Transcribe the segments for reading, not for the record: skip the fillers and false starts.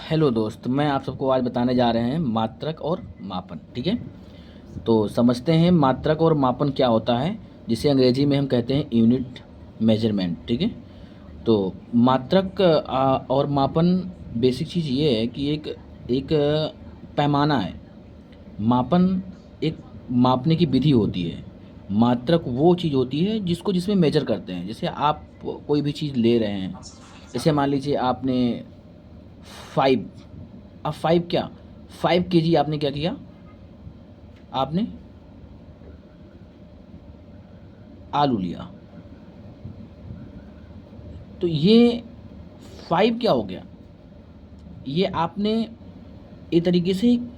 Hello दोस्त, मैं आप सबको आज बताने जा रहे हैं मात्रक और मापन। ठीक है, तो समझते हैं मात्रक और मापन क्या होता है, जिसे अंग्रेजी में हम कहते हैं यूनिट मेजरमेंट। ठीक है, तो मात्रक और मापन बेसिक चीज़ ये है कि एक एक पैमाना है। मापन एक मापने की विधि होती है। मात्रक वो चीज़ होती है जिसमें मेजर करते हैं। जैसे आप कोई भी चीज़ ले रहे हैं, जैसे मान लीजिए आपने 5, अब 5 क्या, 5 kg आपने क्या किया, आपने आलू लिया। तो ये 5 क्या हो गया, ये आपने एक तरीके से एक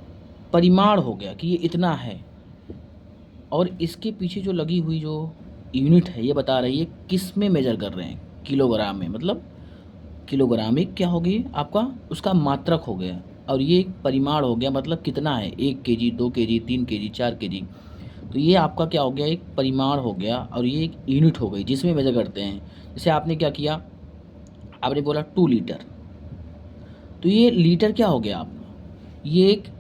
परिमाण हो गया कि ये इतना है। और इसके पीछे जो लगी हुई जो यूनिट है, ये बता रही है किस में मेजर कर रहे हैं, किलोग्राम में। मतलब किलोग्राम एक क्या हो गई आपका, उसका मात्रक हो गया। और ये एक परिमाण हो गया, मतलब कितना है, 1 kg, 2 kg, 3 kg, 4 kg। तो ये आपका क्या हो गया, एक परिमाण हो गया और ये एक यूनिट हो गई जिसमें मेजर करते हैं। जैसे आपने क्या किया, आपने बोला 2 लीटर, तो ये लीटर क्या हो गया आप, ये एक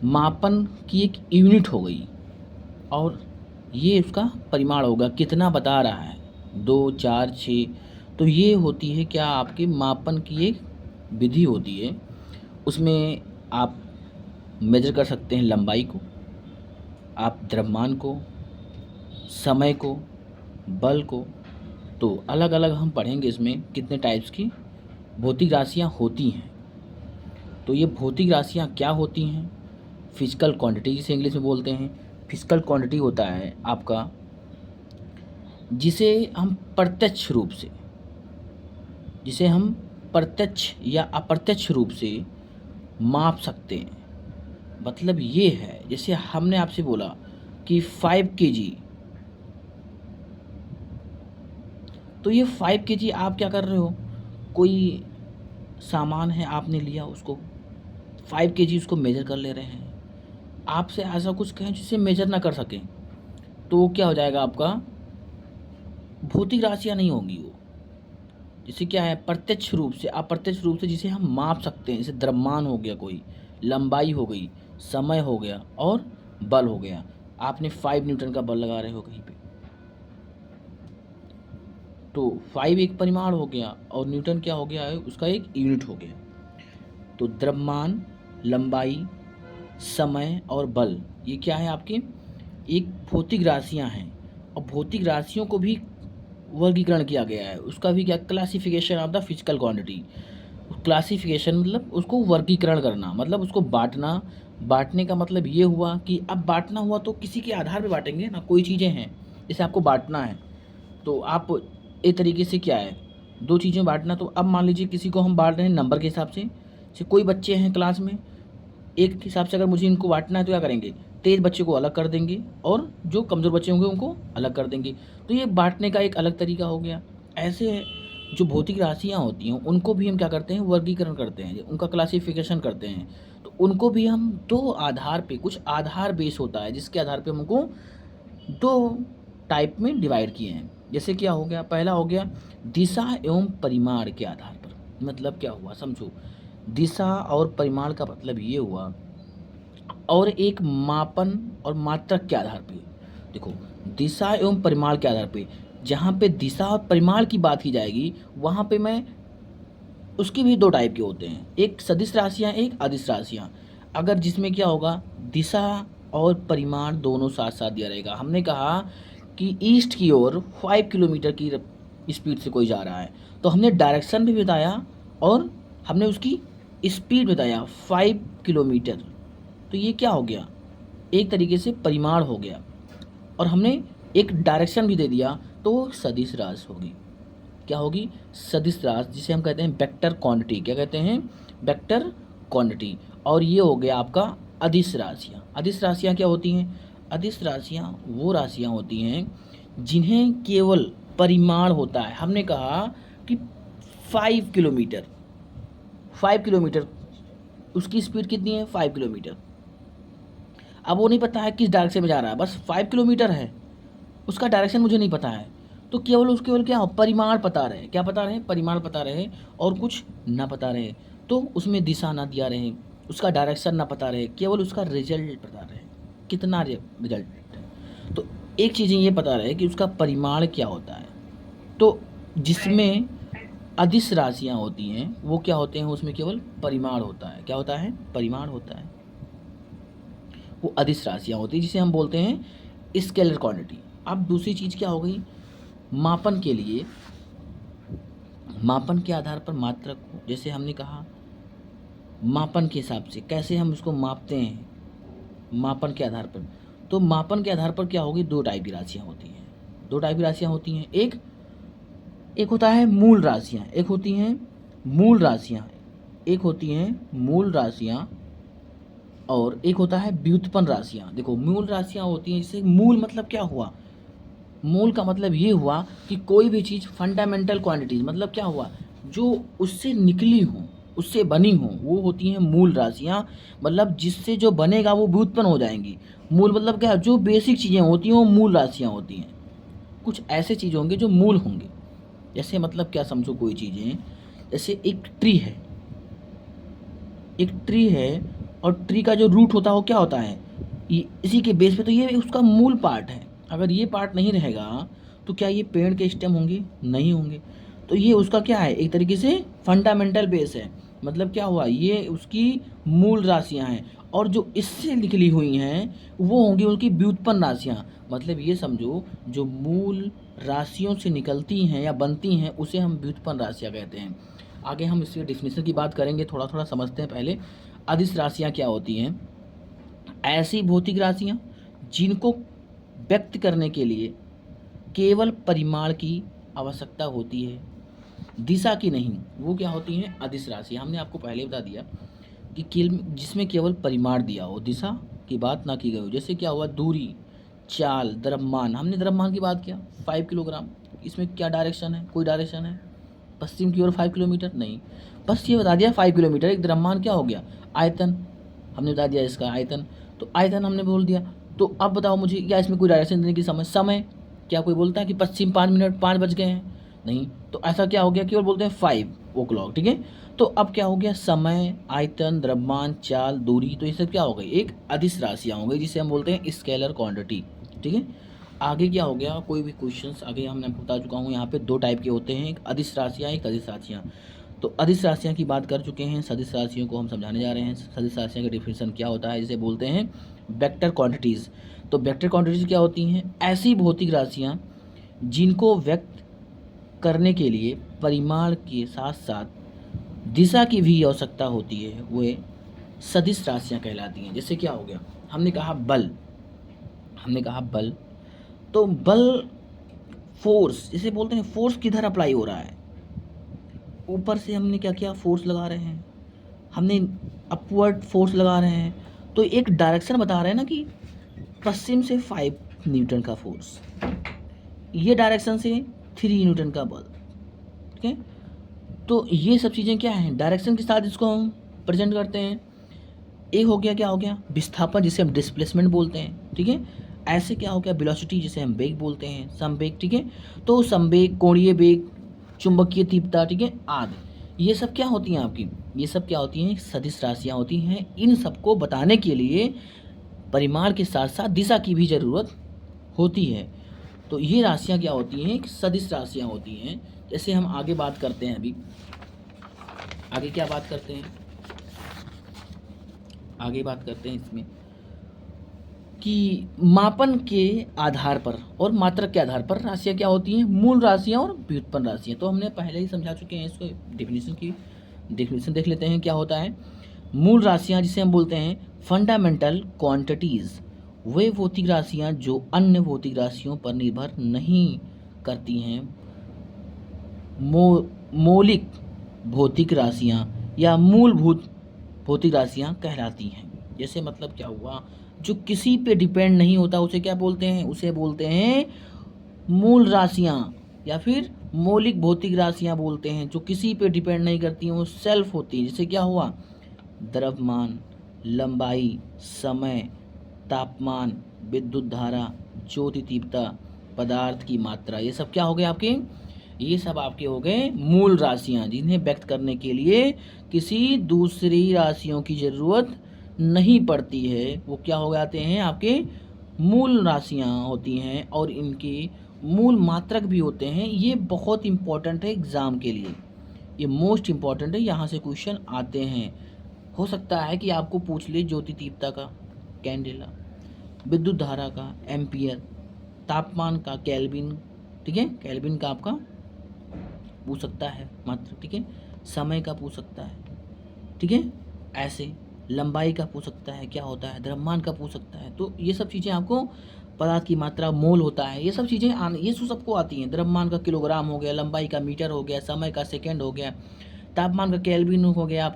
मापन की एक यूनिट हो गई। और ये उसका परिमाण होगा, कितना बता रहा है, 2, 4, 6। तो ये होती है क्या, आपके मापन की एक विधि होती है। उसमें आप मेजर कर सकते हैं लंबाई को, आप द्रव्यमान को, समय को, बल को। तो अलग अलग हम पढ़ेंगे इसमें कितने टाइप्स की भौतिक राशियाँ होती हैं। तो ये भौतिक राशियाँ क्या होती हैं, फिजिकल क्वांटिटी जिसे इंग्लिश में बोलते हैं। फिजिकल क्वांटिटी होता है आपका जिसे हम प्रत्यक्ष रूप से, जिसे हम प्रत्यक्ष या अप्रत्यक्ष रूप से माप सकते हैं। मतलब ये है, जैसे हमने आपसे बोला कि 5 kg, तो ये 5 kg आप क्या कर रहे हो, कोई सामान है आपने लिया, उसको 5 kg उसको मेजर कर ले रहे हैं। आपसे ऐसा कुछ कहें जिसे मेजर ना कर सकें, तो क्या हो जाएगा आपका, भौतिक राशियाँ नहीं होंगी वो। जैसे क्या है, प्रत्यक्ष रूप से अप्रत्यक्ष रूप से जिसे हम माप सकते हैं, जैसे द्रव्यमान हो गया, कोई लंबाई हो गई, समय हो गया और बल हो गया। आपने 5 न्यूटन का बल लगा रहे हो कहीं पे, तो 5 एक परिमाण हो गया और न्यूटन क्या हो गया है, उसका एक यूनिट हो गया। तो द्रव्यमान, लंबाई, समय और बल, ये क्या है आपके, एक भौतिक राशियाँ हैं। और भौतिक राशियों को भी वर्गीकरण किया गया है, उसका भी क्या, classification of the physical quantity. Classification मतलब उसको वर्गीकरण करना, मतलब उसको बांटना। बांटने का मतलब ये हुआ कि अब बांटना हुआ तो किसी के आधार पे बांटेंगे ना, कोई चीज़ें हैं जैसे आपको बांटना है, तो आप एक तरीके से क्या है, दो चीज़ें बांटना। तो अब मान लीजिए किसी को हम बांट रहे हैं नंबर के हिसाब से। जैसे कोई बच्चे हैं क्लास में, एक के हिसाब से अगर मुझे इनको बांटना है तो क्या करेंगे, तेज बच्चे को अलग कर देंगे और जो कमज़ोर बच्चे होंगे उनको अलग कर देंगे। तो ये बांटने का एक अलग तरीका हो गया। ऐसे जो भौतिक राशियाँ होती हैं उनको भी हम क्या करते हैं, वर्गीकरण करते हैं, उनका क्लासिफिकेशन करते हैं। तो उनको भी हम दो आधार पे, कुछ आधार बेस होता है जिसके आधार पे हम उनको दो टाइप में डिवाइड किए हैं। जैसे क्या हो गया, पहला हो गया दिशा एवं परिमाण के आधार पर। मतलब क्या हुआ समझो, दिशा और परिमाण का मतलब ये हुआ, और एक मापन और मात्रक के आधार पे। देखो, दिशा एवं परिमाण के आधार पे, जहाँ पे दिशा और परिमाण की बात की जाएगी वहाँ पे मैं, उसके भी दो टाइप के होते हैं, एक सदिश राशियाँ, एक अदिश राशियाँ। अगर जिसमें क्या होगा, दिशा और परिमाण दोनों साथ साथ दिया रहेगा। हमने कहा कि ईस्ट की ओर 5 किलोमीटर की स्पीड से कोई जा रहा है, तो हमने डायरेक्शन भी बताया और हमने उसकी स्पीड बताया 5 किलोमीटर। तो ये क्या हो गया, एक तरीके से परिमाण हो गया। और हमने एक डायरेक्शन भी दे दिया, तो वो सदिश राशि होगी। क्या होगी, सदिश राशि, जिसे हम कहते हैं वेक्टर क्वांटिटी। क्या कहते हैं, वेक्टर क्वांटिटी। और ये हो गया आपका अदिश राशियाँ। अदिश राशियाँ क्या होती हैं, अदिश राशियाँ वो राशियाँ होती हैं जिन्हें केवल परिमाण होता है। हमने कहा कि 5 किलोमीटर, 5 किलोमीटर, उसकी स्पीड कितनी है, 5 किलोमीटर। अब वो नहीं पता है किस डायरेक्शन में जा रहा है, बस 5 किलोमीटर है, उसका डायरेक्शन मुझे नहीं पता है। तो केवल उसके केवल क्या हो, परिमाण पता रहे, क्या पता रहे, परिमाण पता रहे और कुछ ना पता रहे। तो उसमें दिशा ना दिया रहे, उसका डायरेक्शन ना पता रहे, केवल उसका रिजल्ट पता रहे, कितना रिजल्ट है। तो एक चीज़ें ये पता रहे कि उसका परिमाण क्या होता है। तो जिसमें अदिश राशियाँ होती हैं वो क्या होते हैं, उसमें केवल परिमाण होता है। क्या होता है? परिमाण होता है। वो अदिश राशियाँ होती हैं जिसे हम बोलते हैं स्केलर क्वांटिटी। अब दूसरी चीज़ क्या हो गई, मापन के लिए, मापन के आधार पर मात्रक को, जैसे हमने कहा मापन के हिसाब से कैसे हम उसको मापते हैं, मापन के आधार पर। तो मापन के आधार पर क्या होगी, दो टाइप की राशियाँ होती हैं। दो टाइप की राशियाँ होती हैं, एक होता है मूल राशियाँ, एक होती हैं मूल राशियाँ, एक होती हैं मूल राशियाँ और एक होता है व्युत्पन्न राशियाँ। देखो मूल राशियाँ होती हैं, जैसे मूल मतलब क्या हुआ, मूल का मतलब ये हुआ कि कोई भी चीज़ फंडामेंटल क्वांटिटीज, मतलब क्या हुआ, जो उससे निकली हो, उससे बनी हो, वो होती हैं मूल राशियाँ। मतलब जिससे जो बनेगा वो व्युत्पन्न हो जाएंगी। मूल मतलब क्या, जो बेसिक चीज़ें होती हैं वो मूल राशियाँ होती हैं। कुछ ऐसे चीज़ होंगे जो मूल होंगे, जैसे मतलब क्या समझो, कोई चीज़ें जैसे एक ट्री है, एक ट्री है और ट्री का जो रूट होता है वो क्या होता है, इसी के बेस पे, तो ये उसका मूल पार्ट है। अगर ये पार्ट नहीं रहेगा तो क्या ये पेड़ के स्टेम होंगे? नहीं होंगे। तो ये उसका क्या है, एक तरीके से फंडामेंटल बेस है। मतलब क्या हुआ, ये उसकी मूल राशियाँ हैं और जो इससे निकली हुई हैं वो होंगी उनकी व्युत्पन्न राशियाँ। मतलब ये समझो, जो मूल राशियों से निकलती हैं या बनती हैं उसे हम व्युत्पन्न राशियाँ कहते हैं। आगे हम इसके डिफिनेशन की बात करेंगे, थोड़ा थोड़ा समझते हैं पहले। अदिश राशियाँ क्या होती हैं? ऐसी भौतिक राशियाँ जिनको व्यक्त करने के लिए केवल परिमाण की आवश्यकता होती है, दिशा की नहीं। वो क्या होती हैं? अदिश राशियाँ। हमने आपको पहले बता दिया कि जिसमें केवल परिमाण दिया हो, दिशा की बात ना की गई हो। जैसे क्या हुआ, दूरी, चाल, द्रव्यमान। हमने द्रव्यमान की बात किया, 5 किलोग्राम। इसमें क्या डायरेक्शन है? कोई डायरेक्शन है? पश्चिम की ओर 5 किलोमीटर नहीं, बस ये बता दिया 5 किलोमीटर। एक द्रव्यमान क्या हो गया? आयतन। हमने बता दिया इसका आयतन, तो आयतन हमने बोल दिया। तो अब बताओ मुझे, क्या इसमें कोई डायरेक्शन देने की समय? क्या कोई बोलता है कि पश्चिम 5 मिनट 5 बज गए हैं? नहीं। तो ऐसा क्या हो गया, केवल बोलते हैं 5 o'clock, ठीक है। तो अब क्या हो गया, समय, आयतन, द्रव्यमान, चाल, दूरी, तो ये सब क्या हो गई, एक अदिश राशियाँ हो गई जिसे हम बोलते हैं स्केलर क्वांटिटी, ठीक है। आगे क्या हो गया, कोई भी क्वेश्चंस आगे हमने आपको बता चुका हूँ। यहाँ पे दो टाइप के होते हैं, एक अदिश राशियाँ, एक सदिश राशियाँ। तो अदिश राशियाँ की बात कर चुके हैं, सदिश राशियों को हम समझाने जा रहे हैं। सदिश राशियों का डिफिनेशन क्या होता है, जिसे बोलते हैं वेक्टर क्वांटिटीज़। तो वेक्टर क्वांटिटीज़ क्या होती हैं? ऐसी भौतिक राशियाँ जिनको व्यक्त करने के लिए परिमाण के साथ साथ दिशा की भी आवश्यकता होती है, वे सदिश राशियाँ कहलाती हैं। जैसे क्या हो गया, हमने कहा बल, हमने कहा बल, तो बल फोर्स, जिसे बोलते हैं फोर्स किधर अप्लाई हो रहा है, ऊपर से हमने क्या किया, फोर्स लगा रहे हैं, हमने अपवर्ड फोर्स लगा रहे हैं। तो एक डायरेक्शन बता रहे हैं ना कि पश्चिम से 5 न्यूटन का फोर्स, ये डायरेक्शन से 3 न्यूटन का बल, ठीक है। तो ये सब चीज़ें क्या हैं, डायरेक्शन के साथ इसको हम प्रेजेंट करते हैं। एक हो गया, क्या हो गया, विस्थापन जिसे हम डिस्प्लेसमेंट बोलते हैं, ठीक है। ऐसे क्या हो गया, वेलोसिटी जिसे हम वेग बोलते हैं, समवेग, ठीक है। तो समवेग, कोणीय वेग, चुंबकीय तीव्रता, ठीक है, आदि, ये सब क्या होती हैं आपकी, ये सब क्या होती हैं, सदिश राशियाँ होती हैं। इन सबको बताने के लिए परिमाण के साथ साथ दिशा की भी ज़रूरत होती है। तो ये राशियाँ क्या होती हैं, सदिश राशियाँ होती हैं। जैसे हम आगे बात करते हैं, अभी आगे क्या बात करते हैं, आगे बात करते हैं इसमें कि मापन के आधार पर और मात्रक के आधार पर राशियाँ क्या होती हैं, मूल राशियाँ और व्युत्पन्न राशियाँ। तो हमने पहले ही समझा चुके हैं इसको, डेफिनेशन देख लेते हैं क्या होता है। मूल राशियाँ जिसे हम बोलते हैं फंडामेंटल क्वांटिटीज़, वे भौतिक राशियाँ जो अन्य भौतिक राशियों पर निर्भर नहीं करती हैं। मौलिक भौतिक राशियाँ या मूलभूत भौतिक राशियाँ कहलाती हैं। जैसे मतलब क्या हुआ, जो किसी पे डिपेंड नहीं होता उसे क्या बोलते हैं, उसे बोलते हैं मूल राशियाँ या फिर मौलिक भौतिक राशियाँ बोलते हैं। जो किसी पे डिपेंड नहीं करती हैं, वो सेल्फ होती हैं। जैसे क्या हुआ, द्रव्यमान, लंबाई, समय, तापमान, विद्युत धारा, ज्योति तीव्रता, पदार्थ की मात्रा, ये सब क्या हो गए आपके ये सब आपके हो गए मूल राशियाँ, जिन्हें व्यक्त करने के लिए किसी दूसरी राशियों की ज़रूरत नहीं पड़ती है। वो क्या हो जाते हैं, आपके मूल राशियाँ होती हैं और इनके मूल मात्रक भी होते हैं। ये बहुत इम्पोर्टेंट है एग्ज़ाम के लिए, ये मोस्ट इम्पॉर्टेंट है, यहाँ से क्वेश्चन आते हैं। हो सकता है कि आपको पूछ ले ज्योति तीव्रता का कैंडेला, विद्युत धारा का एम्पियर, तापमान का केल्विन, ठीक है, केल्विन का आपका पूछ सकता है मात्र, ठीक है, समय का पूछ सकता है, ठीक है, ऐसे लंबाई का पूछ सकता है क्या होता है, द्रव्यमान का पूछ सकता है। तो ये सब चीज़ें आपको, पदार्थ की मात्रा मोल होता है, ये सब चीज़ें ये सबको आती हैं। द्रव्यमान का किलोग्राम हो गया, लंबाई का मीटर हो गया, समय का सेकेंड हो गया, तापमान का केल्विन हो गया,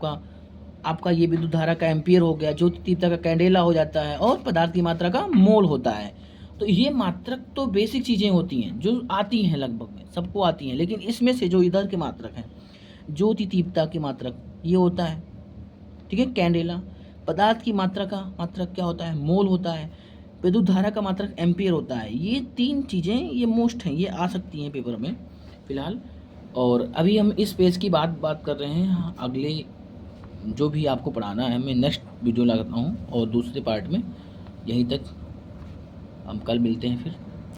आपका ये विद्युत धारा का एम्पियर हो गया, ज्योति तीव्रता का कैंडेला हो जाता है, और पदार्थ की मात्रा का मोल होता है। तो ये मात्रक तो बेसिक चीज़ें होती हैं जो आती हैं, लगभग में सबको आती हैं, लेकिन इसमें से जो इधर के मात्रक हैं, ज्योति तीव्रता के मात्रक ये होता है, ठीक है, कैंडेला। पदार्थ की मात्रा का मात्रक क्या होता है, मोल होता है। विद्युत धारा का मात्रक एम्पियर होता है। ये तीन चीज़ें ये मोस्ट हैं, ये आ सकती हैं पेपर में फ़िलहाल। और अभी हम इस पेज की बात कर रहे हैं। अगले जो भी आपको पढ़ाना है मैं नेक्स्ट वीडियो लगाता हूँ, और दूसरे पार्ट में। यहीं तक हम कल मिलते हैं फिर।